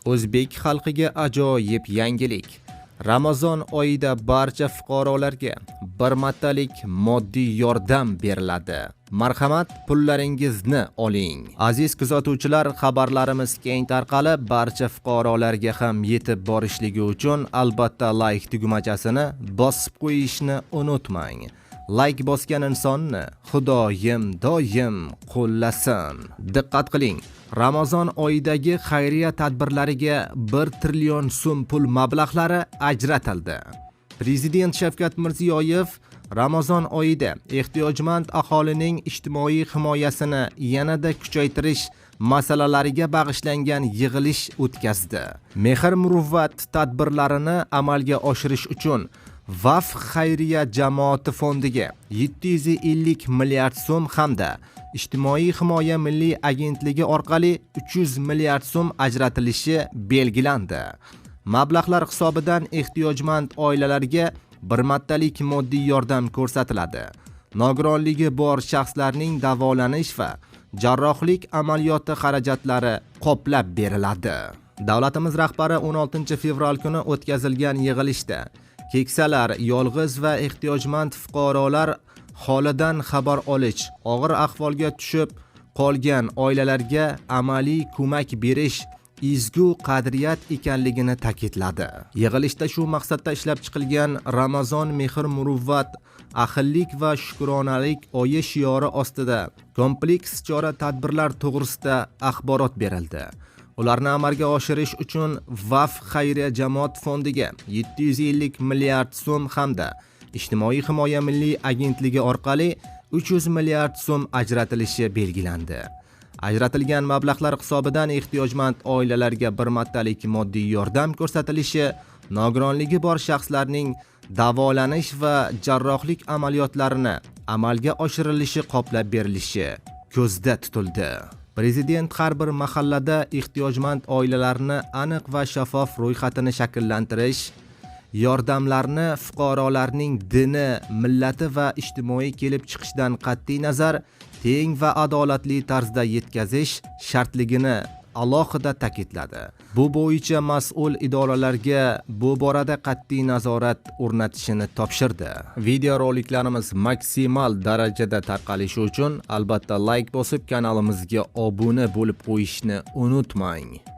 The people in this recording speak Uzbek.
O'zbek xalqiga ajoyib yangilik. Ramazon oyida barcha fuqarolarga bir martalik moddiy yordam beriladi. Marhamat, pullaringizni oling. Aziz kuzatuvchilar, xabarlarimiz keng tarqalib, barcha fuqarolarga ham yetib borishligi uchun albatta like tugmachasini bosib qo'yishni unutmang. Like bosgan insonni Xudoyim doim qo'llasin. Diqqat qiling. Ramazon oyidagi xayriya tadbirlariga 1 trillion so'm pul mablag'lari ajratildi. Prezident Shavkat Mirziyoyev Ramazon oyida ehtiyojmand aholining ijtimoiy himoyasini yanada kuchaytirish masalalariga bag'ishlangan yig'ilish o'tkazdi. Mehr muruvvat tadbirlarini amalga oshirish uchun Vaf xayriya jamoati fondiga 750 milliard so'm hamda Ijtimoiy himoya milliy agentligi orqali 300 milliard so'm ajratilishi belgilandi. Mablag'lar hisobidan ehtiyojmand oilalarga bir martalik moddiy yordam ko'rsatiladi. Nogironligi bor shaxslarning davolanish va jarrohlik amaliyoti xarajatlari qoplab beriladi. Davlatimiz rahbari 16 fevral kuni o'tkazilgan yig'ilishda keksalar, yolg'iz va ehtiyojmand fuqarolar holidan xabar olish, og'ir ahvolga tushib qolgan oilalarga amaliy ko'mak berish ezgu qadriyat ekanligini ta'kidladi. Yig'ilishda shu maqsadda ishlab chiqilgan Ramazon mehr muruvvat, ahillik va shukronalik oyi shiori ostida kompleks chora-tadbirlar to'g'risida axborot berildi. Ularni amalga oshirish uchun Vaf xayriya jamoat fondiga 750 milliard so'm hamda Ijtimoiy himoya milliy agentligi orqali 300 milliard so'm ajratilishi belgilandi. Ajratilgan mablag'lar hisobidan ehtiyojmand oilalarga bir martalik moddiy yordam ko'rsatilishi, nogironligi bor shaxslarning davolanish va jarrohlik amaliyotlarini amalga oshirilishi qoplab berilishi ko'zda tutildi. Prezident har bir mahallada ehtiyojmand oilalarni aniq va shaffof ro'yxatini shakllantirish, yordamlarni fuqarolarning dini, millati va ijtimoiy kelib chiqishdan qat'iy nazar teng va adolatli tarzda yetkazish shartligini alohida ta'kidladi. Bu bo'yicha mas'ul idoralarga bu borada qat'iy nazorat o'rnatishini topshirdi. Videoroliklarimiz maksimal darajada tarqalishi uchun albatta like bosib kanalimizga obuna bo'lib qo'yishni unutmang.